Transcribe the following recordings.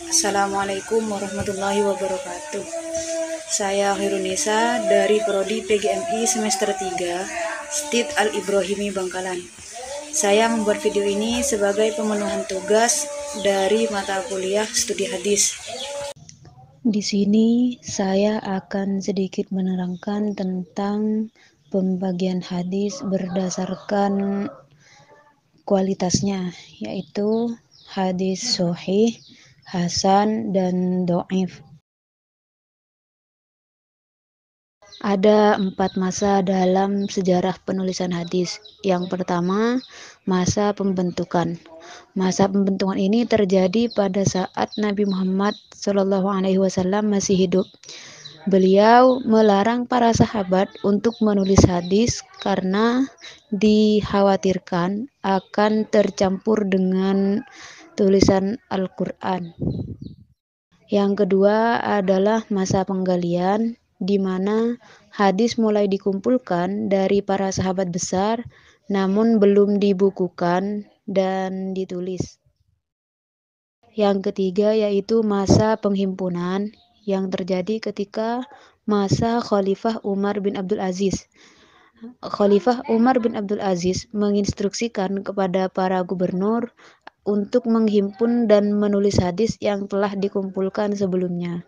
Assalamualaikum warahmatullahi wabarakatuh. Saya Hirunisa dari Prodi PGMI semester 3, Stid Al-Ibrahimi Bangkalan. Saya membuat video ini sebagai pemenuhan tugas dari mata kuliah studi hadis. Di sini saya akan sedikit menerangkan tentang pembagian hadis berdasarkan kualitasnya, yaitu hadis sahih, hasan, dan dhaif. Ada 4 masa dalam sejarah penulisan hadis. Yang pertama, masa pembentukan. Masa pembentukan ini terjadi pada saat Nabi Muhammad SAW masih hidup. Beliau melarang para sahabat untuk menulis hadis karena dikhawatirkan akan tercampur dengan tulisan Al-Quran. Yang kedua adalah masa penggalian, di mana hadis mulai dikumpulkan dari para sahabat besar, namun belum dibukukan dan ditulis. Yang ketiga yaitu masa penghimpunan, yang terjadi ketika masa Khalifah Umar bin Abdul Aziz. Khalifah Umar bin Abdul Aziz menginstruksikan kepada para gubernur untuk menghimpun dan menulis hadis yang telah dikumpulkan sebelumnya.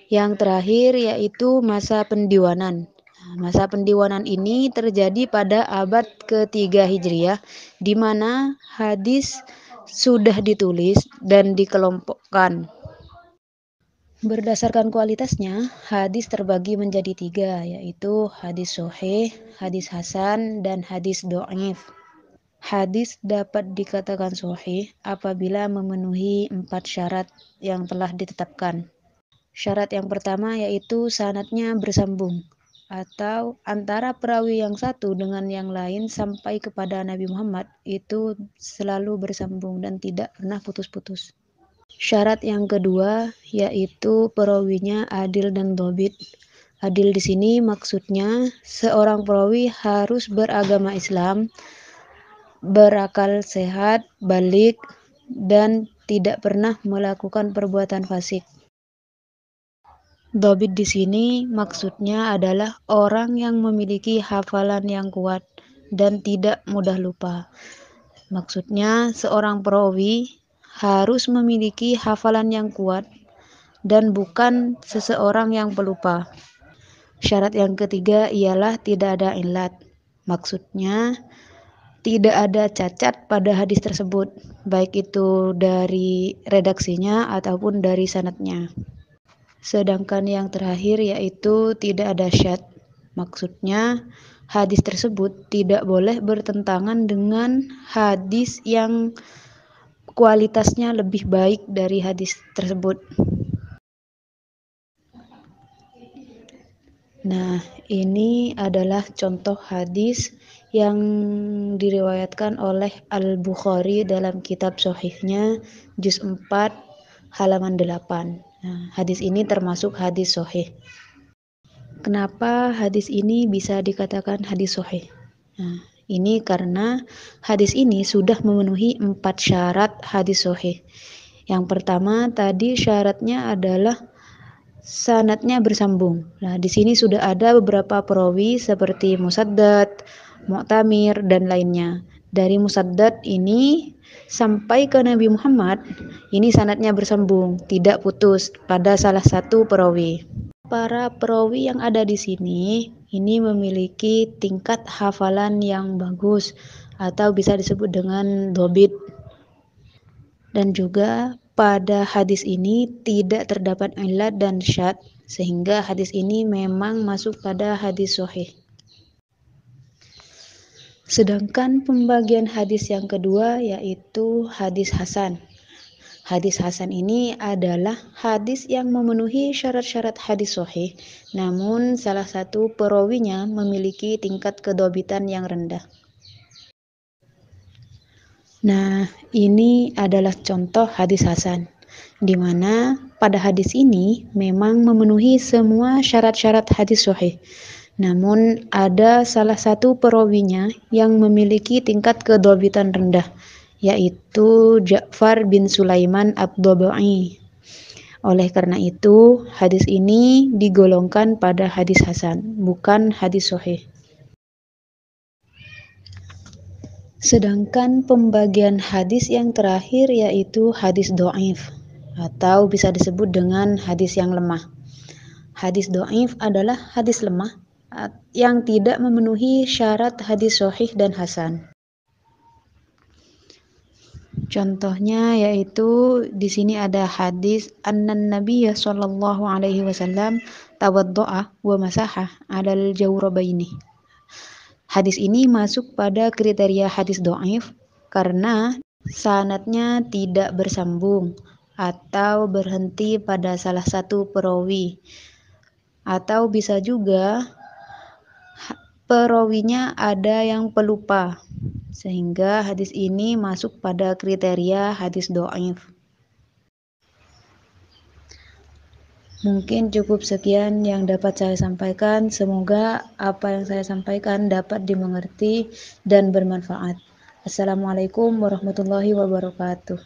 Yang terakhir yaitu masa pendiwanan. Masa pendiwanan ini terjadi pada abad ke-3 Hijriah, di mana hadis sudah ditulis dan dikelompokkan. Berdasarkan kualitasnya, hadis terbagi menjadi 3, yaitu hadis sahih, hadis hasan, dan hadis dhaif. Hadis dapat dikatakan sahih apabila memenuhi 4 syarat yang telah ditetapkan. Syarat yang pertama yaitu sanadnya bersambung, atau antara perawi yang satu dengan yang lain sampai kepada Nabi Muhammad itu selalu bersambung dan tidak pernah putus-putus. Syarat yang kedua yaitu perawinya adil dan dhabit. Adil di sini maksudnya seorang perawi harus beragama Islam, berakal sehat, balik, dan tidak pernah melakukan perbuatan fasik. Dhabit di sini maksudnya adalah orang yang memiliki hafalan yang kuat dan tidak mudah lupa. Maksudnya seorang perawi harus memiliki hafalan yang kuat dan bukan seseorang yang pelupa. Syarat yang ketiga ialah tidak ada illat. Maksudnya tidak ada cacat pada hadis tersebut, baik itu dari redaksinya ataupun dari sanadnya. Sedangkan yang terakhir yaitu tidak ada syadz. Maksudnya hadis tersebut tidak boleh bertentangan dengan hadis yang kualitasnya lebih baik dari hadis tersebut. Nah, ini adalah contoh hadis yang diriwayatkan oleh Al-Bukhari dalam kitab Sahihnya juz 4 halaman 8. Nah, hadis ini termasuk hadis sahih. Kenapa hadis ini bisa dikatakan hadis sahih? Nah, ini karena hadis ini sudah memenuhi 4 syarat hadis sahih. Yang pertama tadi syaratnya adalah sanadnya bersambung. Nah, di sini sudah ada beberapa perawi seperti Musaddad, Mu'tamir, dan lainnya. Dari Musaddad ini sampai ke Nabi Muhammad, ini sanadnya bersambung, tidak putus pada salah satu perawi. Para perawi yang ada di sini ini memiliki tingkat hafalan yang bagus atau bisa disebut dengan dhabit. Dan juga pada hadis ini tidak terdapat illat dan syadz, sehingga hadis ini memang masuk pada hadis sahih. Sedangkan pembagian hadis yang kedua yaitu hadis hasan. Hadis hasan ini adalah hadis yang memenuhi syarat-syarat hadis sahih, namun salah satu perawinya memiliki tingkat kedhabitan yang rendah. Nah, ini adalah contoh hadis hasan, di mana pada hadis ini memang memenuhi semua syarat-syarat hadis sahih. Namun ada salah satu perawinya yang memiliki tingkat kedhabitan rendah, yaitu Ja'far bin Sulaiman ad-Dabai. Oleh karena itu, hadis ini digolongkan pada hadis hasan, bukan hadis sahih. Sedangkan pembagian hadis yang terakhir yaitu hadis dhaif atau bisa disebut dengan hadis yang lemah. Hadis dhaif adalah hadis lemah yang tidak memenuhi syarat hadis sahih dan hasan. Contohnya yaitu di sini ada hadis annan Nabiyya sallallahu alaihi wasallam tawaddo'a wa masaha 'alal jawrabaini. Hadis ini masuk pada kriteria hadis dhaif karena sanadnya tidak bersambung atau berhenti pada salah satu perawi. Atau bisa juga perawinya ada yang pelupa, sehingga hadis ini masuk pada kriteria hadis dhaif. Mungkin cukup sekian yang dapat saya sampaikan. Semoga apa yang saya sampaikan dapat dimengerti dan bermanfaat. Assalamualaikum warahmatullahi wabarakatuh.